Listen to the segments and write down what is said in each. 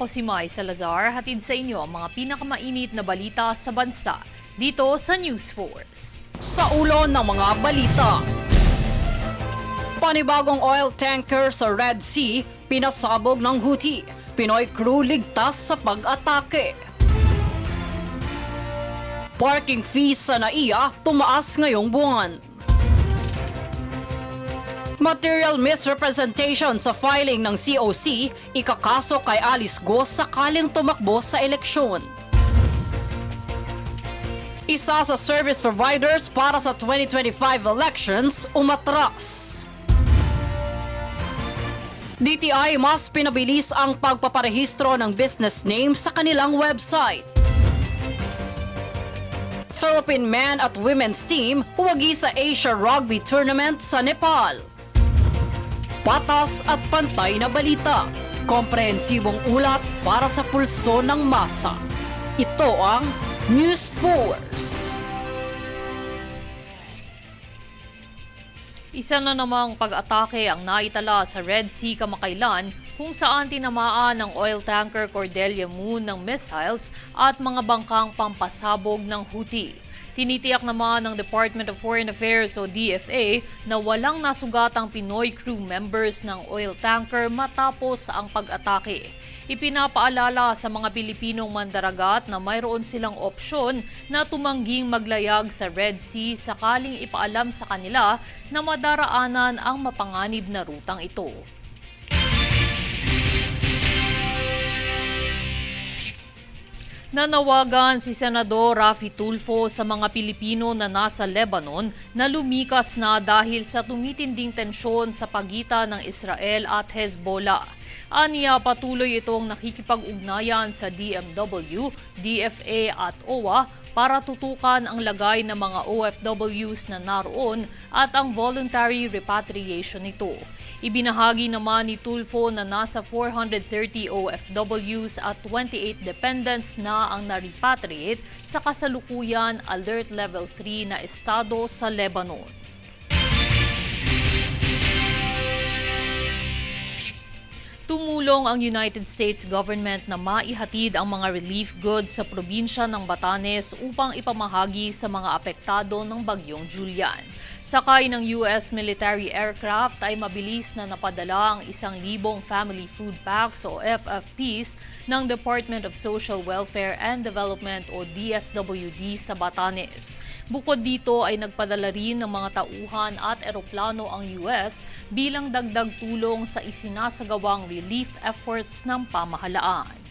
Ako si Mai Salazar, hatid sa inyo ang mga pinakamainit na balita sa bansa dito sa News Force. Sa ulo ng mga balita, panibagong oil tanker sa Red Sea, pinasabog ng Houthi. Pinoy crew ligtas sa pag-atake. Parking fees sa NAIA tumaas ngayong buwan. Material misrepresentation sa filing ng COC, ikakaso kay Alice Go sakaling tumakbo sa eleksyon. Isa sa service providers para sa 2025 elections umatras. DTI mas pinabilis ang pagpaparehistro ng business name sa kanilang website. Philippine men at women's team huwagi sa Asia Rugby Tournament sa Nepal. Patas at pantay na balita, komprehensibong ulat para sa pulso ng masa. Ito ang News Force. Isa na namang pag-atake ang naitala sa Red Sea kamakailan kung saan tinamaan ng oil tanker Cordelia Moon ng missiles at mga bangkang pampasabog ng Houthi. Tinitiyak naman ng Department of Foreign Affairs o DFA na walang nasugatang Pinoy crew members ng oil tanker matapos ang pag-atake. Ipinapaalala sa mga Pilipinong mandaragat na mayroon silang opsyon na tumangging maglayag sa Red Sea sakaling ipaalam sa kanila na madaraanan ang mapanganib na rutang ito. Nanawagan si Senador Raffy Tulfo sa mga Pilipino na nasa Lebanon na lumikas na dahil sa tumitinding tensyon sa pagitan ng Israel at Hezbollah. Aniya patuloy itong nakikipag-ugnayan sa DMW, DFA at OWA para tutukan ang lagay ng mga OFWs na naroon at ang voluntary repatriation nito. Ibinahagi naman ni Tulfo na nasa 430 OFWs at 28 dependents na ang na-repatriate sa kasalukuyan Alert Level 3 na estado sa Lebanon. Tumulong ang United States government na maihatid ang mga relief goods sa probinsya ng Batanes upang ipamahagi sa mga apektado ng bagyong Julian. Sakay ng US military aircraft ay mabilis na napadala ang 1,000 family food packs o FFPs ng Department of Social Welfare and Development o DSWD sa Batanes. Bukod dito ay nagpadala rin ng mga tauhan at eroplano ang US bilang dagdag tulong sa isinasagawang relief efforts ng pamahalaan.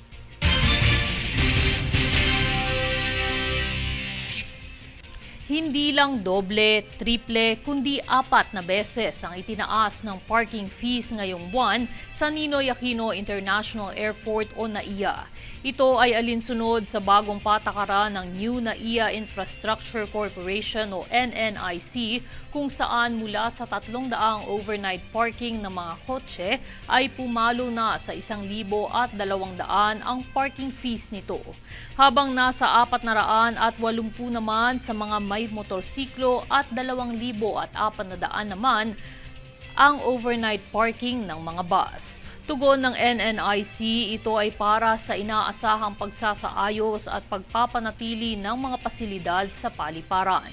Hindi lang doble, triple, kundi 4 na beses ang itinaas ng parking fees ngayong buwan sa Ninoy Aquino International Airport o NAIA. Ito ay alinsunod sa bagong patakaran ng New NAIA Infrastructure Corporation o NNIC kung saan mula sa 300 overnight parking ng mga kotse ay pumalo na sa 1,200 ang parking fees nito. Habang nasa 480 naman sa mga may motorsiklo at 2,400 naman ang overnight parking ng mga bus. Tugon ng NNIC, ito ay para sa inaasahang pagsasaayos at pagpapanatili ng mga pasilidad sa paliparan.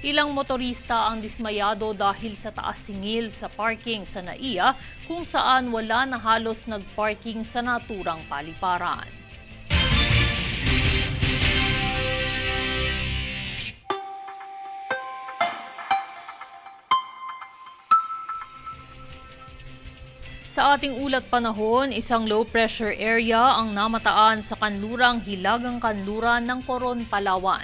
Ilang motorista ang dismayado dahil sa taas singil sa parking sa NAIA kung saan wala na halos nagparking sa naturang paliparan. Sa ating ulat panahon, isang low-pressure area ang namataan sa kanlurang Hilagang Kanluran ng Coron, Palawan.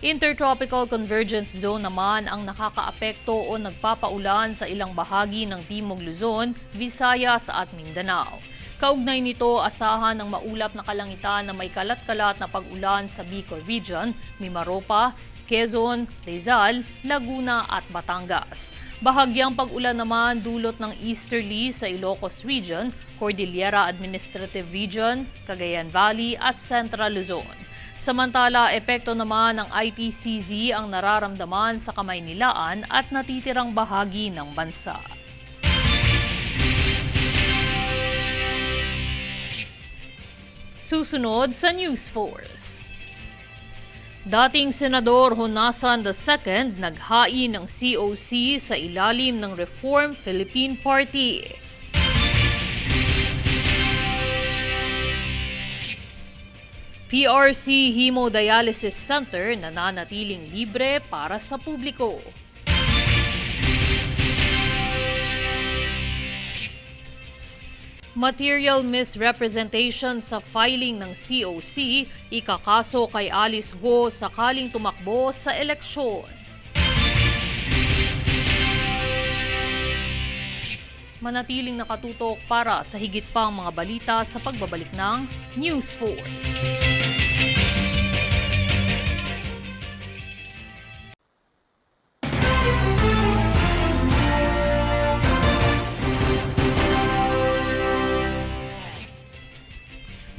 Intertropical Convergence Zone naman ang nakakaapekto o nagpapaulan sa ilang bahagi ng Timog Luzon, Visayas at Mindanao. Kaugnay nito, asahan ng maulap na kalangitan na may kalat-kalat na pag-ulan sa Bicol Region, Mimaropa, Quezon, Rizal, Laguna at Batangas. Bahagyang pag-ulan naman dulot ng easterly sa Ilocos Region, Cordillera Administrative Region, Cagayan Valley at Central Luzon. Samantala, epekto naman ng ITCZ ang nararamdaman sa Kamaynilaan at natitirang bahagi ng bansa. Susunod sa News Force. Dating Senador Honasan II naghain ng COC sa ilalim ng Reform Philippine Party. PRC Hemodialysis Center nananatiling libre para sa publiko. Material misrepresentation sa filing ng COC, ikakaso kay Alice Go sakaling tumakbo sa eleksyon. Manatiling nakatutok para sa higit pang mga balita sa pagbabalik ng News Force.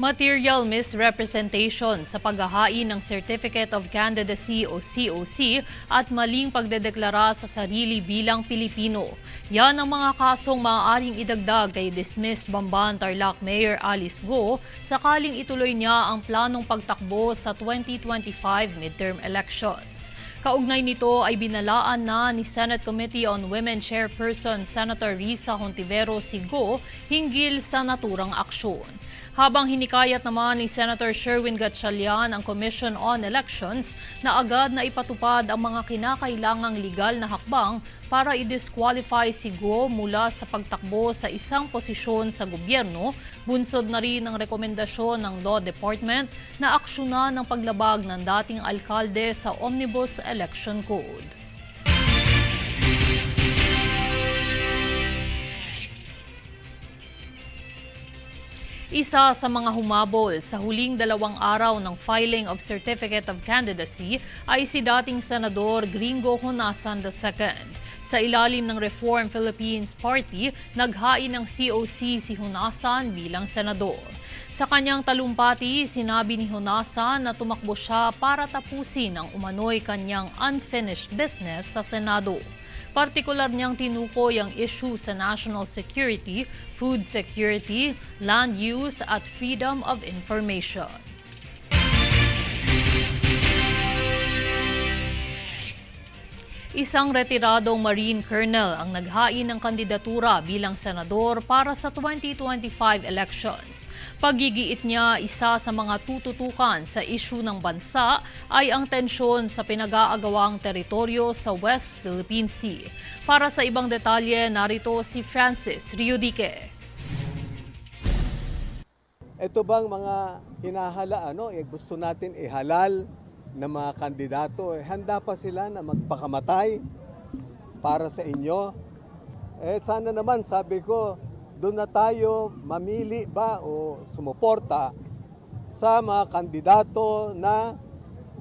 Material misrepresentation sa paghahain ng Certificate of Candidacy o COC at maling pagdedeklara sa sarili bilang Pilipino. Yan ang mga kasong maaaring idagdag kay dismissed Bamban Tarlac Mayor Alice Go sakaling ituloy niya ang planong pagtakbo sa 2025 midterm elections. Kaugnay nito ay binalaan na ni Senate Committee on Women Chairperson Senator Risa Hontiveros si Go hinggil sa naturang aksyon. Habang hinikayat naman ni Senator Sherwin Gatchalian ang Commission on Elections na agad na ipatupad ang mga kinakailangang legal na hakbang para i-disqualify si Go mula sa pagtakbo sa isang posisyon sa gobyerno, bunsod na rin ang rekomendasyon ng Law Department na aksyonan ng paglabag ng dating alkalde sa Omnibus Election Code. Isa sa mga humabol sa huling 2 araw ng filing of Certificate of Candidacy ay si dating Senador Gringo Honasan II. Sa ilalim ng Reform Philippines Party, naghain ng COC si Honasan bilang senador. Sa kanyang talumpati, sinabi ni Honasan na tumakbo siya para tapusin ang umano'y kanyang unfinished business sa Senado. Partikular niyang tinukoy ang issue sa national security, food security, land use at freedom of information. Isang retiradong Marine Colonel ang naghain ng kandidatura bilang senador para sa 2025 elections. Paggigiit niya, isa sa mga tututukan sa issue ng bansa ay ang tensyon sa pinag-aagawang teritoryo sa West Philippine Sea. Para sa ibang detalye, narito si Francis Riodique. Ito bang mga hinahala, gusto natin ihalal na mga kandidato, handa pa sila na magpakamatay para sa inyo. Sana naman, sabi ko, doon na tayo mamili ba o sumuporta sa mga kandidato na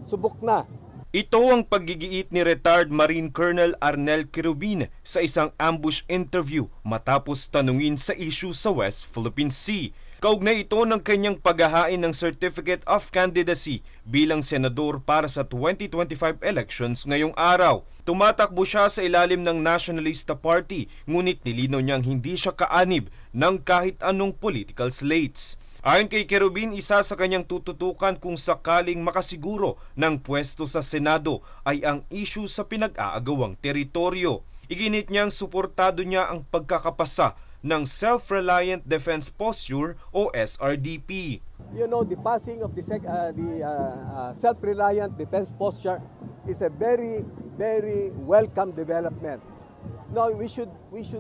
subok na. Ito ang paggigiit ni retired Marine Colonel Arnel Quirubin sa isang ambush interview matapos tanungin sa issue sa West Philippine Sea. Kaugnay ito ng kanyang paghahain ng Certificate of Candidacy bilang senador para sa 2025 elections ngayong araw. Tumatakbo siya sa ilalim ng Nationalista Party, ngunit nilinaw niyang hindi siya kaanib ng kahit anong political slates. Ayon kay Quirubin, isa sa kanyang tututukan kung sakaling makasiguro ng pwesto sa Senado ay ang issue sa pinag-aagawang teritoryo. Iginit niyang suportado niya ang pagkakapasa ng Self-Reliant Defense Posture o SRDP. You know, the passing of the Self-Reliant Defense Posture is a very, very welcome development. No, we should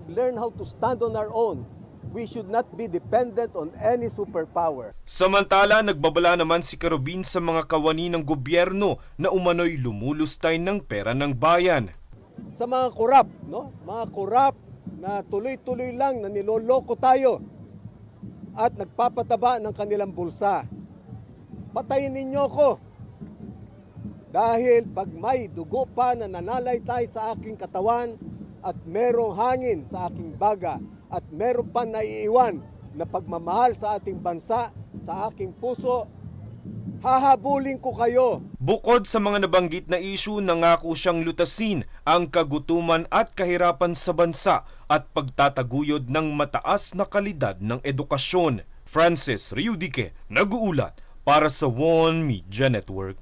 learn how to stand on our own. We should not be dependent on any superpower. Samantala, nagbabala naman si Quirubin sa mga kawani ng gobyerno na umano'y lumulustay ng pera ng bayan. Sa mga korap, mga korap na tuloy-tuloy lang na niloloko tayo at nagpapataba ng kanilang bulsa. Patayin ninyo ko. Dahil pag may dugo pa na nanalaitay sa aking katawan at merong hangin sa aking baga at meron pa naiiwan na pagmamahal sa ating bansa, sa aking puso, hahabulin ko kayo. Bukod sa mga nabanggit na issue, nangako siyang lutasin ang kagutuman at kahirapan sa bansa at pagtataguyod ng mataas na kalidad ng edukasyon. Francis Riudique, nag-uulat para sa One Media Network.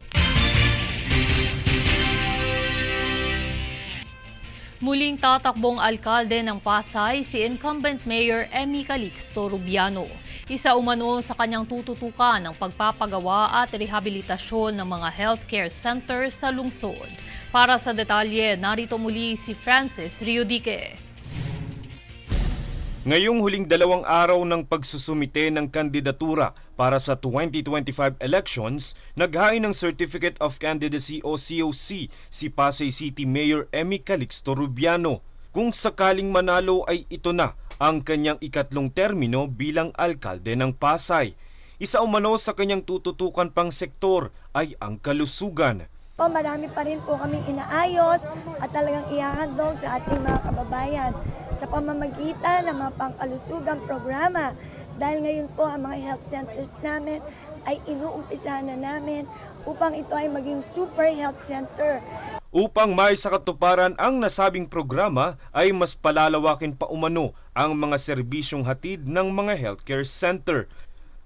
Muling tatakbong alkalde ng Pasay si incumbent Mayor Emmy Calixto Rubiano. Isa umano sa kanyang tututukan ng pagpapagawa at rehabilitasyon ng mga healthcare center sa lungsod. Para sa detalye, narito muli si Francis Riudique. Ngayong huling 2 araw ng pagsusumite ng kandidatura para sa 2025 elections, naghain ng Certificate of Candidacy o COC si Pasay City Mayor Emmy Calixto Rubiano. Kung sakaling manalo ay ito na ang kanyang ikatlong termino bilang alkalde ng Pasay. Isa umano sa kanyang tututukan pang sektor ay ang kalusugan. Marami pa rin po kaming inaayos at talagang ihahandog sa ating mga kababayan sa pamamagitan ng mga pangkalusugang programa. Dahil ngayon po ang mga health centers namin ay inuumpisahan na namin upang ito ay maging super health center. Upang may sa katuparan ang nasabing programa ay mas palalawakin pa umano ang mga serbisyong hatid ng mga healthcare center.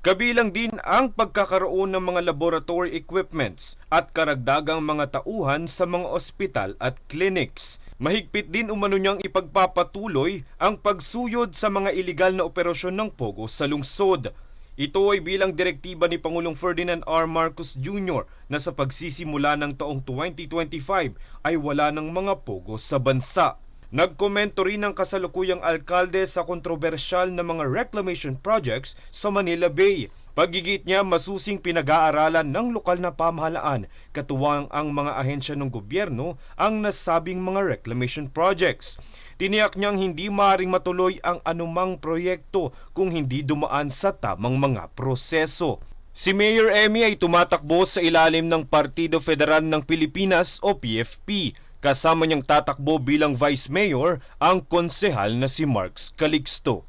Kabilang din ang pagkakaroon ng mga laboratory equipments at karagdagang mga tauhan sa mga ospital at clinics. Mahigpit din umano niyang ipagpapatuloy ang pagsuyod sa mga iligal na operasyon ng Pogo sa lungsod. Ito ay bilang direktiba ni Pangulong Ferdinand R. Marcos Jr. na sa pagsisimula ng taong 2025 ay wala ng mga Pogo sa bansa. Nagkomento rin ang kasalukuyang alkalde sa kontrobersyal na mga reclamation projects sa Manila Bay. Paggigit niya, masusing pinag-aaralan ng lokal na pamahalaan, katuwang ang mga ahensya ng gobyerno ang nasabing mga reclamation projects. Tiniyak niyang hindi maaaring matuloy ang anumang proyekto kung hindi dumaan sa tamang mga proseso. Si Mayor Emmy ay tumatakbo sa ilalim ng Partido Federal ng Pilipinas o PFP. Kasama niyang tatakbo bilang Vice Mayor ang konsehal na si Marks Calixto.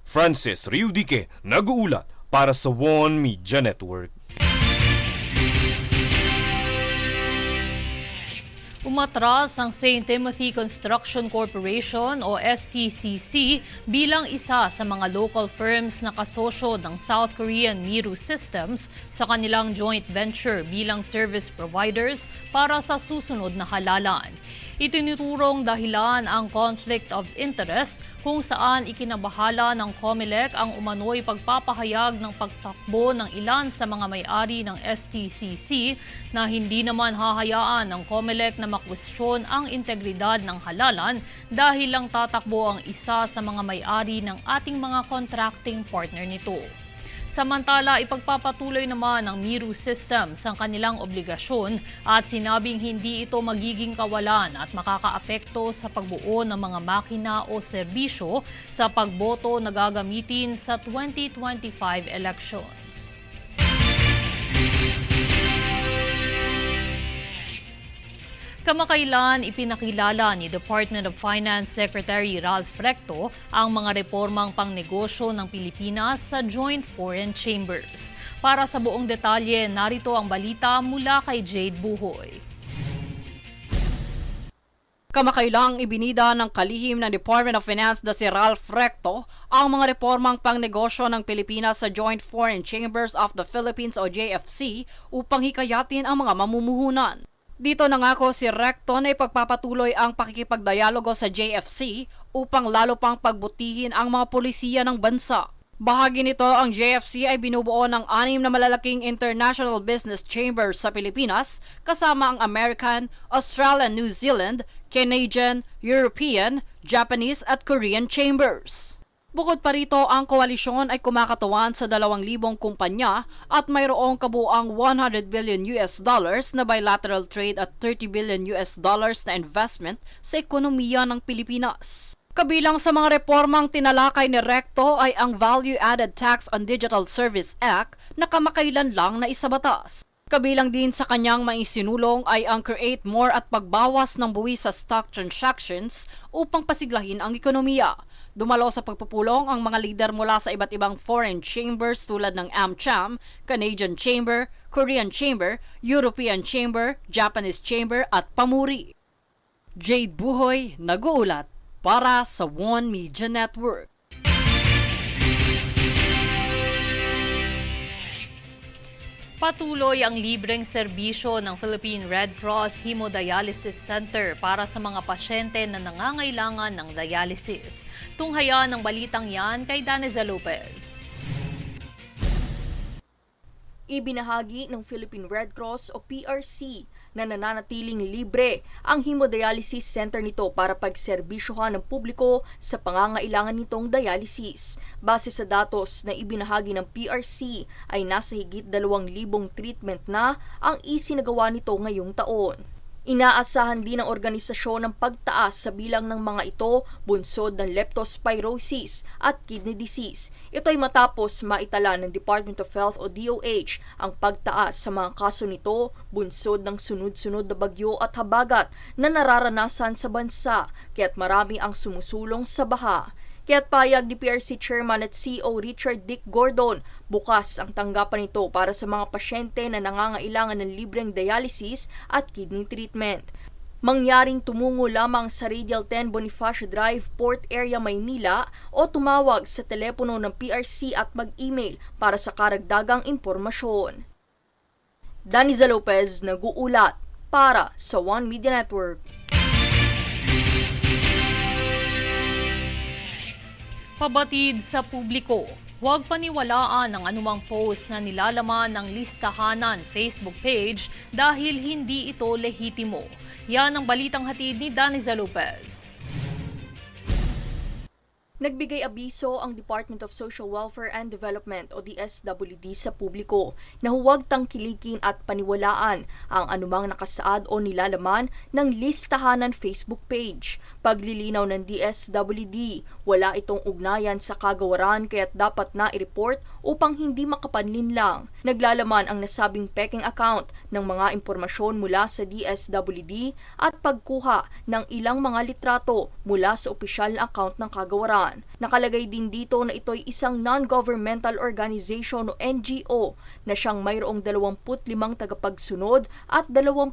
Francis Riudique, nag-uulat para sa One Media Network. Umatras ang St. Timothy Construction Corporation o STCC bilang isa sa mga local firms na kasosyo ng South Korean Miru Systems sa kanilang joint venture bilang service providers para sa susunod na halalan. Itinuturong dahilan ang conflict of interest kung saan ikinabahala ng COMELEC ang umano'y pagpapahayag ng pagtakbo ng ilan sa mga may-ari ng STCC na hindi naman hahayaan ng COMELEC na makwestiyon ang integridad ng halalan dahil lang tatakbo ang isa sa mga may-ari ng ating mga contracting partner nito. Samantala, ipagpapatuloy naman ng Miru Systems ang kanilang obligasyon at sinabing hindi ito magiging kawalan at makakaapekto sa pagbuo ng mga makina o serbisyo sa pagboto na gagamitin sa 2025 elections. Kamakailan ipinakilala ni Department of Finance Secretary Ralph Recto ang mga reformang pangnegosyo ng Pilipinas sa Joint Foreign Chambers. Para sa buong detalye, narito ang balita mula kay Jade Buhoy. Kamakailang ibinida ng kalihim ng Department of Finance na si Ralph Recto ang mga reformang pangnegosyo ng Pilipinas sa Joint Foreign Chambers of the Philippines o JFC upang hikayatin ang mga mamumuhunan. Dito nangako si Recto na ipagpapatuloy ang pakikipagdialogo sa JFC upang lalo pang pagbutihin ang mga polisiya ng bansa. Bahagi nito, ang JFC ay binubuo ng 6 na malalaking international business chambers sa Pilipinas kasama ang American, Australian, New Zealand, Canadian, European, Japanese at Korean chambers. Bukod pa rito, ang koalisyon ay kumakatuwan sa 2,000 kumpanya at mayroong kabuang $100 billion na bilateral trade at $30 billion na investment sa ekonomiya ng Pilipinas. Kabilang sa mga reformang tinalakay ni Recto ay ang Value Added Tax on Digital Service Act na kamakailan lang na isabatas. Kabilang din sa kanyang maisinulong ay ang create more at pagbawas ng buwis sa stock transactions upang pasiglahin ang ekonomiya. Dumalo sa pagpupulong ang mga lider mula sa iba't ibang foreign chambers tulad ng AmCham, Canadian Chamber, Korean Chamber, European Chamber, Japanese Chamber at Pamuri. Jade Buhoy, nag-uulat para sa One Media Network. Patuloy ang libreng serbisyo ng Philippine Red Cross Hemodialysis Center para sa mga pasyente na nangangailangan ng dialysis. Tunghayan ng balitang yan kay Daneza Lopez. Ibinahagi ng Philippine Red Cross o PRC na nananatiling libre ang hemodialysis center nito para pagserbisyohan ng publiko sa pangangailangan nitong dialysis. Base sa datos na ibinahagi ng PRC ay nasa higit 2,000 treatment na ang isinagawa nito ngayong taon. Inaasahan din ng organisasyon ng pagtaas sa bilang ng mga ito bunsod ng leptospirosis at kidney disease. Ito ay matapos maitala ng Department of Health o DOH ang pagtaas sa mga kaso nito bunsod ng sunod-sunod na bagyo at habagat na nararanasan sa bansa, kaya't marami ang sumusulong sa baha. Kaya't payag ni PRC Chairman at CEO Richard Dick Gordon, bukas ang tanggapan nito para sa mga pasyente na nangangailangan ng libreng dialysis at kidney treatment. Mangyaring tumungo lamang sa Radial 10 Bonifacio Drive, Port Area, Maynila o tumawag sa telepono ng PRC at mag-email para sa karagdagang impormasyon. Daneza Lopez, nag-uulat para sa One Media Network. Pabatid sa publiko, huwag paniwalaan ang anumang post na nilalaman ng listahanan Facebook page dahil hindi ito lehitimo. Yan ang balitang hatid ni Daneza Lopez. Nagbigay abiso ang Department of Social Welfare and Development o DSWD sa publiko na huwag tangkilikin at paniwalaan ang anumang nakasaad o nilalaman ng listahanan Facebook page. Paglilinaw ng DSWD, wala itong ugnayan sa kagawaran kaya't dapat na i-report upang hindi makapanlinlang. Naglalaman ang nasabing peking account ng mga impormasyon mula sa DSWD at pagkuha ng ilang mga litrato mula sa opisyal na account ng kagawaran. Nakalagay din dito na ito'y isang non-governmental organization o NGO na siyang mayroong 25 tagapagsunod at 21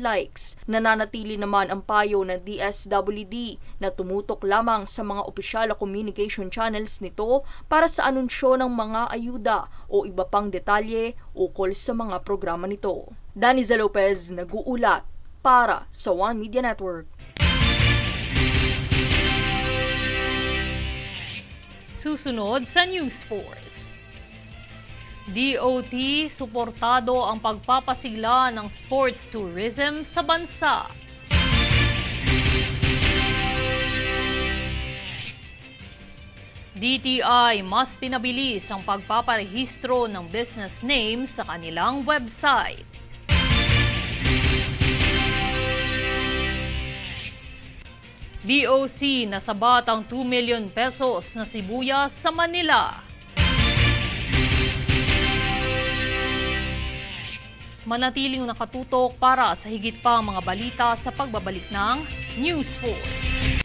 likes. Nananatili naman ang payo ng DSWD na tumutok lamang sa mga opisyal na communication channels nito para sa anunsyo ng mga ayuda o iba pang detalye ukol sa mga programa nito. Daneza Lopez, nag-uulat para sa One Media Network. Susunod sa News Force. DOT, suportado ang pagpapasigla ng sports tourism sa bansa. DTI, mas pinabilis ang pagpaparehistro ng business names sa kanilang website. BOC, nasabat ang 2 million pesos na sibuyas sa Manila. Manatiling nakatutok para sa higit pa mga balita sa pagbabalik ng News Force.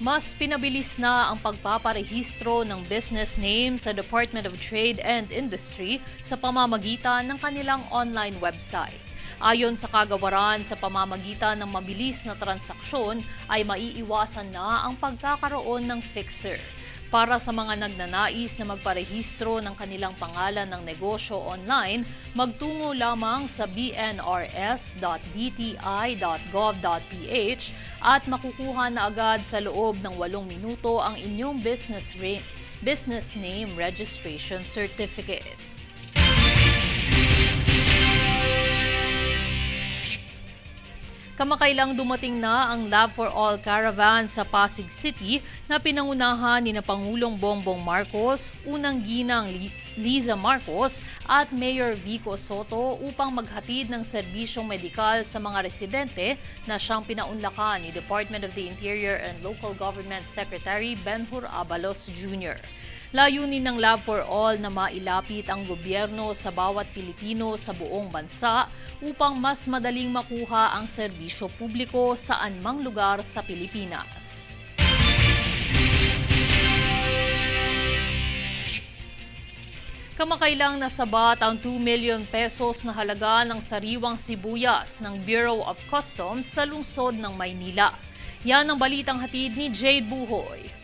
Mas pinabilis na ang pagpaparehistro ng business name sa Department of Trade and Industry sa pamamagitan ng kanilang online website. Ayon sa kagawaran, sa pamamagitan ng mabilis na transaksyon ay maiiwasan na ang pagkakaroon ng fixer. Para sa mga nagnanais na magparehistro ng kanilang pangalan ng negosyo online, magtungo lamang sa bnrs.dti.gov.ph at makukuha na agad sa loob ng 8 minuto ang inyong business name registration certificate. Kamakailang dumating na ang Lab for All Caravan sa Pasig City na pinangunahan ni Pangulong Bongbong Marcos, Unang Ginang Liza Marcos at Mayor Vico Soto upang maghatid ng serbisyong medikal sa mga residente na siyang pinaunlakan ni Department of the Interior and Local Government Secretary Benhur Abalos Jr. Layunin ng Lab for All na mailapit ang gobyerno sa bawat Pilipino sa buong bansa upang mas madaling makuha ang serbisyo publiko saan mang lugar sa Pilipinas. Kamakailang nasabat ang 2 million pesos na halaga ng sariwang sibuyas ng Bureau of Customs sa lungsod ng Maynila. Yan ang balitang hatid ni Jade Buhoy.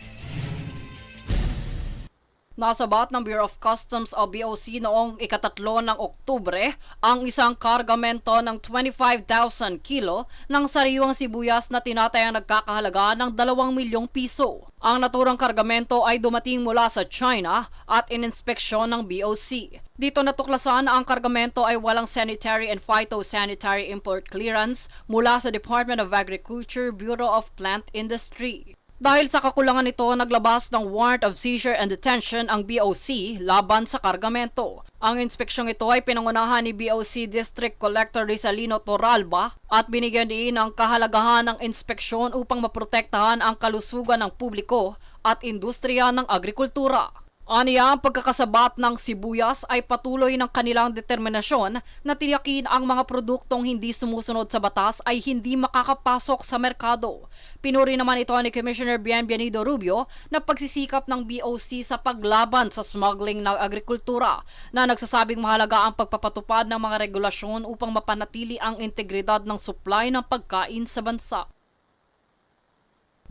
Nasabat ng Bureau of Customs o BOC noong ikatatlo ng Oktubre ang isang kargamento ng 25,000 kilo ng sariwang sibuyas na tinatayang nagkakahalaga ng 2 milyong piso. Ang naturang kargamento ay dumating mula sa China at ininspeksyon ng BOC. Dito natuklasan na ang kargamento ay walang sanitary and phytosanitary import clearance mula sa Department of Agriculture, Bureau of Plant Industry. Dahil sa kakulangan nito, naglabas ng warrant of seizure and detention ang BOC laban sa kargamento. Ang inspeksyong ito ay pinangunahan ni BOC District Collector Rizalino Torralba at binigyan din ng kahalagahan ng inspeksyon upang maprotektahan ang kalusugan ng publiko at industriya ng agrikultura. Aniya, ang pagkakasabat ng sibuyas ay patuloy ng kanilang determinasyon na tiyakin ang mga produktong hindi sumusunod sa batas ay hindi makakapasok sa merkado. Pinuri naman ito ni Commissioner Bienvenido Rubio na pagsisikap ng BOC sa paglaban sa smuggling ng agrikultura na nagsasabing mahalaga ang pagpapatupad ng mga regulasyon upang mapanatili ang integridad ng supply ng pagkain sa bansa.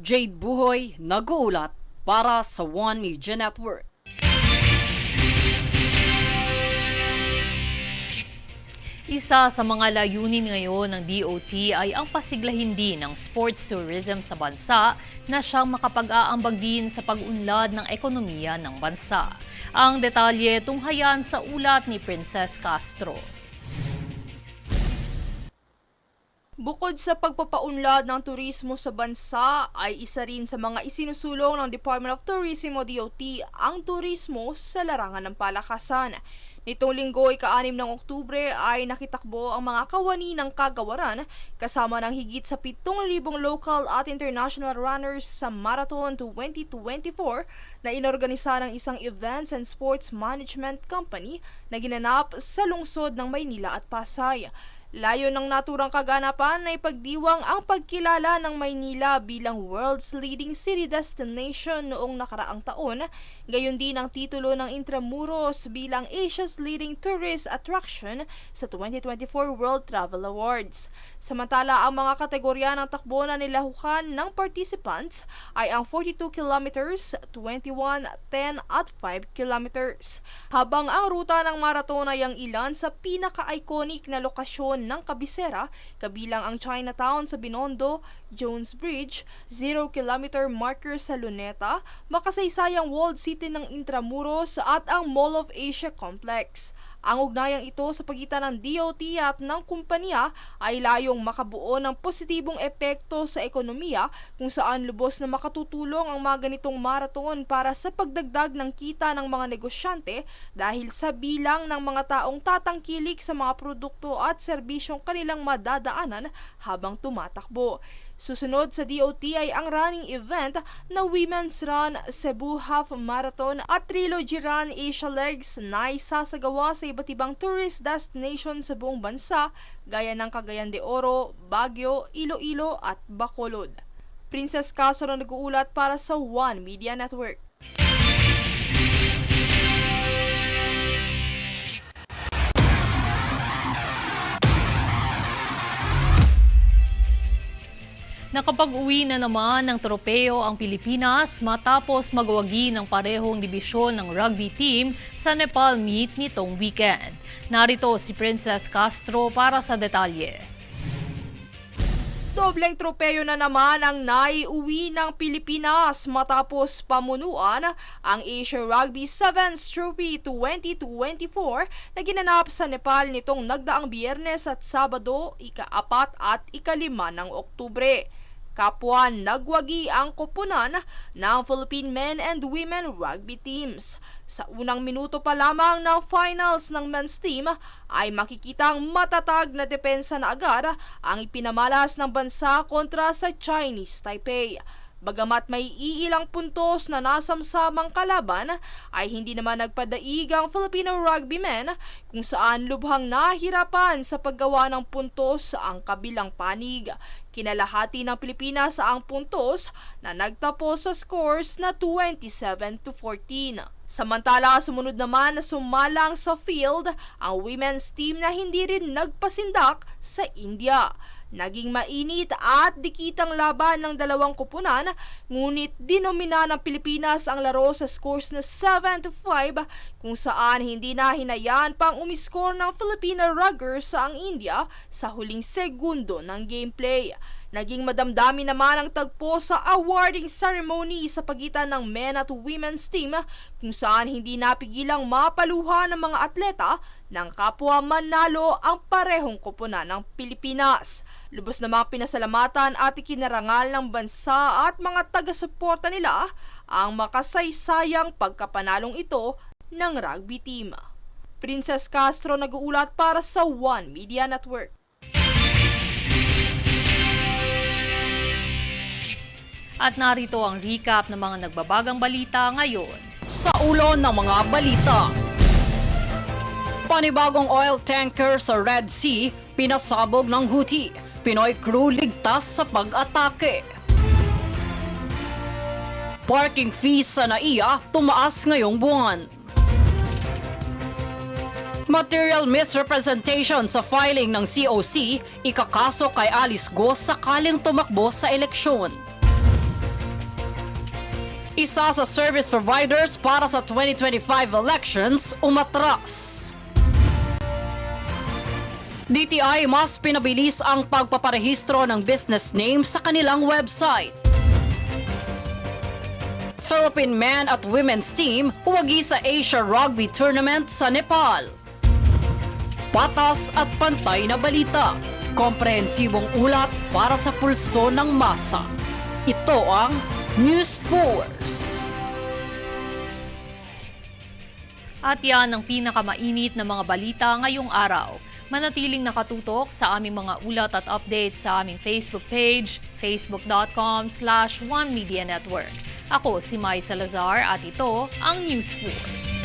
Jade Buhoy, nag-uulat para sa One Media Network. Isa sa mga layunin ngayon ng DOT ay ang pasiglahin din ng sports tourism sa bansa na siyang makapag-aambag din sa pag-unlad ng ekonomiya ng bansa. Ang detalye tunghayan sa ulat ni Princess Castro. Bukod sa pagpapaunlad ng turismo sa bansa, ay isa rin sa mga isinusulong ng Department of Tourism o DOT ang turismo sa larangan ng palakasan. Nitong linggo, ika-6 ng Oktubre ay nakitakbo ang mga kawani ng kagawaran kasama ng higit sa 7,000 local at international runners sa Marathon 2024 na inorganisa ng isang events and sports management company na ginanap sa lungsod ng Maynila at Pasay. Layo ng naturang kaganapan ay pagdiwang ang pagkilala ng Maynila bilang world's leading city destination noong nakaraang taon, gayon din ang titulo ng Intramuros bilang Asia's leading tourist attraction sa 2024 World Travel Awards. Samantala, ang mga kategorya ng takbo na nilahukan ng participants ay ang 42 kilometers, 21, 10 at 5 kilometers. Habang ang ruta ng marathon ay ang ilan sa pinaka-iconic na lokasyon ng kabisera, kabilang ang Chinatown sa Binondo, Jones Bridge, 0-kilometer marker sa Luneta, makasaysayang walled city ng Intramuros at ang Mall of Asia Complex. Ang ugnayang ito sa pagitan ng DOT at ng kumpanya ay layong makabuo ng positibong epekto sa ekonomiya kung saan lubos na makatutulong ang mga ganitong marathon para sa pagdagdag ng kita ng mga negosyante dahil sa bilang ng mga taong tatangkilik sa mga produkto at serbisyong kanilang madadaanan habang tumatakbo. Susunod sa DOT ay ang running event na Women's Run Cebu Half Marathon at Trilogy Run Asia Legs na isasagawa sa iba't ibang tourist destination sa buong bansa gaya ng Cagayan de Oro, Baguio, Iloilo at Bacolod. Princess Castro nag-uulat para sa One Media Network. Nakapag-uwi na naman ng tropeo ang Pilipinas matapos magwagi ng parehong dibisyon ng rugby team sa Nepal meet nitong weekend. Narito si Princess Castro para sa detalye. Dobleng tropeo na naman ang naiuwi ng Pilipinas matapos pamunuan ang Asia Rugby Sevens Trophy 2024 na ginanap sa Nepal nitong nagdaang Biyernes at Sabado, ika-4 at ika-5 ng Oktubre. Kapwa nagwagi ang koponan ng Philippine men and women rugby teams. Sa unang minuto pa lamang ng finals ng men's team ay makikitang matatag na depensa na agad ang ipinamalas ng bansa kontra sa Chinese Taipei. Bagamat may iilang puntos na nasamsamang kalaban, ay hindi naman nagpadaig ang Filipino rugbymen kung saan lubhang nahirapan sa paggawa ng puntos ang kabilang panig. Kinalahati ng Pilipinas ang puntos na nagtapos sa scores na 27-14. Samantala, sumunod naman na sumalang sa field ang women's team na hindi rin nagpasindak sa India. Naging mainit at dikitang laban ng dalawang koponan, ngunit dinomina ng Pilipinas ang laro sa scores na 7-5 kung saan hindi na hinayaan pang umiskor ng Filipino Ruggers sa ang India sa huling segundo ng gameplay. Naging madamdami naman ang tagpo sa awarding ceremony sa pagitan ng men at women's team kung saan hindi napigilang mapaluha ng mga atleta ng kapwa manalo ang parehong koponan ng Pilipinas. Lubos na mga pinasalamatan at ikinarangal ng bansa at mga taga-suporta nila ang makasaysayang pagkapanalong ito ng rugby team. Princess Castro nag-uulat para sa One Media Network. At narito ang recap ng mga nagbabagang balita ngayon. Sa ulo ng mga balita. Panibagong oil tanker sa Red Sea, pinasabog ng Houthi. Pinoy crew ligtas sa pag-atake. Parking fees sa NAIA tumaas ngayong buwan. Material misrepresentation sa filing ng COC, ikakaso kay Alice Go sakaling tumakbo sa eleksyon. Isa sa service providers para sa 2025 elections umatras. DTI mas pinabilis ang pagpaparehistro ng business name sa kanilang website. Philippine men at women's team huwagi sa Asia Rugby Tournament sa Nepal. Patas at pantay na balita. Komprehensibong ulat para sa pulso ng masa. Ito ang News Force. At yan ang pinakamainit na mga balita ngayong araw. Manatiling nakatutok sa aming mga ulat at updates sa aming Facebook page, facebook.com/OneMediaNetwork. Ako si Mai Salazar at ito ang News Force.